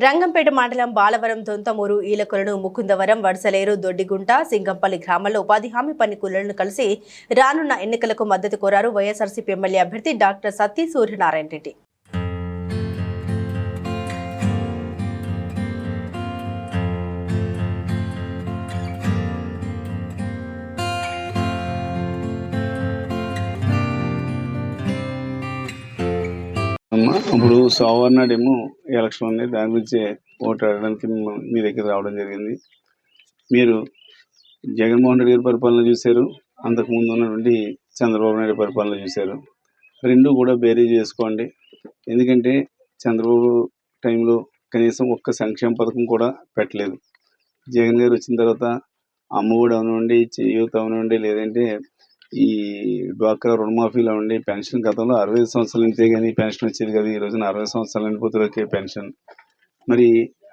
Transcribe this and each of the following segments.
రంగంపేట మండలం బాలవరం దొంతమూరు ఈలకొలను ముకుందవరం వడసలేరు దొడ్డిగుంట సింగంపల్లి గ్రామాల్లో ఉపాధి హామీ పని కూలీలను కలిసి రానున్న ఎన్నికలకు మద్దతు కోరారు వైఎస్ఆర్సీపీ ఎమ్మెల్యే అభ్యర్థి డాక్టర్ సత్తి సూర్యనారాయణ రెడ్డి. ఇప్పుడు సోమవారం నాడేమో ఎలక్షన్ ఉంది, దాని గురించి ఓటు అడగడానికి మీ దగ్గర రావడం జరిగింది. మీరు జగన్మోహన్ రెడ్డి గారి పరిపాలన చూశారు, అంతకుముందు ఉన్నటువంటి చంద్రబాబు నాయుడు పరిపాలన చూశారు. రెండు కూడా బేరీ చేసుకోండి. ఎందుకంటే చంద్రబాబు టైంలో కనీసం ఒక్క సంక్షేమ పథకం కూడా పెట్టలేదు. జగన్ గారు వచ్చిన తర్వాత అమ్మఒడి అవనండి, చేయూత అవనండి, లేదంటే ఈ డ్వాక్రా రుణమాఫీలో ఉండి పెన్షన్ గతంలో 65 సంవత్సరాలు నిండితే కానీ పెన్షన్ వచ్చేది కదా. ఈ రోజున 60 సంవత్సరాలు నిండిపోతే పెన్షన్. మరి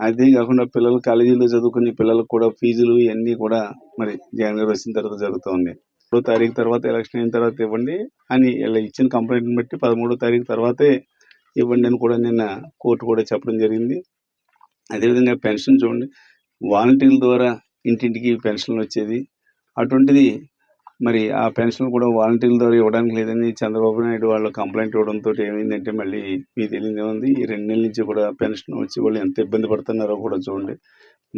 అదే కాకుండా పిల్లలు కాలేజీలో చదువుకునే పిల్లలకు కూడా ఫీజులు ఇవన్నీ కూడా మరి జగన్ గారు వచ్చిన తర్వాత జరుగుతుంది. 3వ తారీఖు తర్వాత ఎలక్షన్ అయిన తర్వాత ఇవ్వండి అని ఇలా ఇచ్చిన కంప్లైంట్ని బట్టి 13వ తారీఖు తర్వాతే ఇవ్వండి అని కూడా నిన్న కోర్టు కూడా చెప్పడం జరిగింది. అదేవిధంగా పెన్షన్ చూడండి, వాలంటీర్ల ద్వారా ఇంటింటికి పెన్షన్లు వచ్చేది. అటువంటిది మరి ఆ పెన్షన్ కూడా వాలంటీర్ల ద్వారా ఇవ్వడానికి లేదని చంద్రబాబు నాయుడు వాళ్ళు కంప్లైంట్ ఇవ్వడంతో ఏమైందంటే మళ్ళీ మీకు తెలియదు ఏముంది, ఈ 2 నెలల నుంచి కూడా పెన్షన్ వచ్చి వాళ్ళు ఎంత ఇబ్బంది పడుతున్నారో కూడా చూడండి.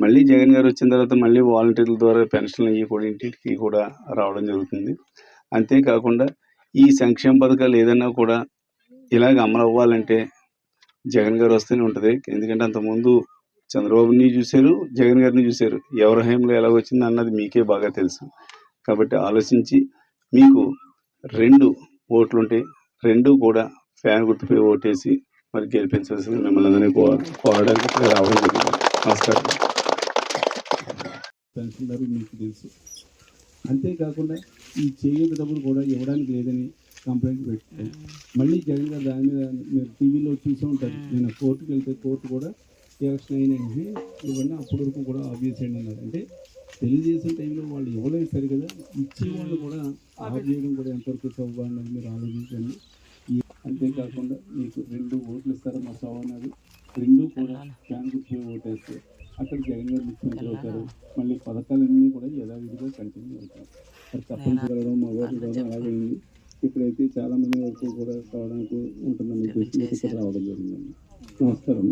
మళ్ళీ జగన్ గారు వచ్చిన తర్వాత మళ్ళీ వాలంటీర్ల ద్వారా పెన్షన్లు అవి కూడా ఇంటికి కూడా రావడం జరుగుతుంది. అంతేకాకుండా ఈ సంక్షేమ పథకాలు ఏదైనా కూడా ఇలాగ అమలు అవ్వాలంటే జగన్ గారు వస్తేనే ఉంటుంది. ఎందుకంటే అంతకుముందు చంద్రబాబుని చూశారు, జగన్ గారిని చూశారు. ఎవరి హయాంలో ఎలా వచ్చింది అన్నది మీకే బాగా తెలుసు. కాబట్టి ఆలోచించి మీకు 2 ఓట్లు ఉంటాయి, 2 కూడా ఫ్యాన్ గుర్తుపై ఓటేసి మరి గెలిపించాల్సింది మిమ్మల్ని అందరినీ కోరడానికి రావడం జరిగింది. నమస్కారం. పెన్షన్దారు మీకు తెలుసు. అంతేకాకుండా ఈ చేయూత డబ్బులు కూడా ఇవ్వడానికి లేదని కంప్లైంట్ పెట్టారు. మళ్ళీ జగన్ గారు దాని మీద మీరు టీవీలో చూసే ఉంటారు. నేను కోర్టుకు వెళ్తే కోర్టు కూడా ఎలక్షన్ అయినంటే ఇవన్నీ అప్పటి వరకు కూడా ఆబ్వియస్ అయింది అన్నారు. అంటే తెలుగుదేశం టైంలో వాళ్ళు ఇవ్వలేదు సరి కదా, ఇచ్చే వాళ్ళు కూడా ఆఫ్ చేయడం కూడా ఎంతవరకు సౌభాగ్యం మీరు ఆలోచించండి. అంతేకాకుండా మీకు 2 ఓట్లు ఇస్తారు మా సౌభాగ్యాలు, 2 కూడా ఫ్యాన్ గుర్తు ఓటేస్తే అక్కడ జగన్ గారు ముఖ్యమంత్రి అవుతారు. మళ్ళీ పథకాలన్నీ కూడా యథావిధిగా కంటిన్యూ అవుతారు. అది తప్పనిసరి మా ఓట్లు కూడా అలాగే ఉంది. ఇక్కడైతే చాలామంది వరకు కూడా కావడానికి ఉంటుందని ఉద్దేశంతో ఇక్కడ రావడం జరిగిందండి. నమస్కారం.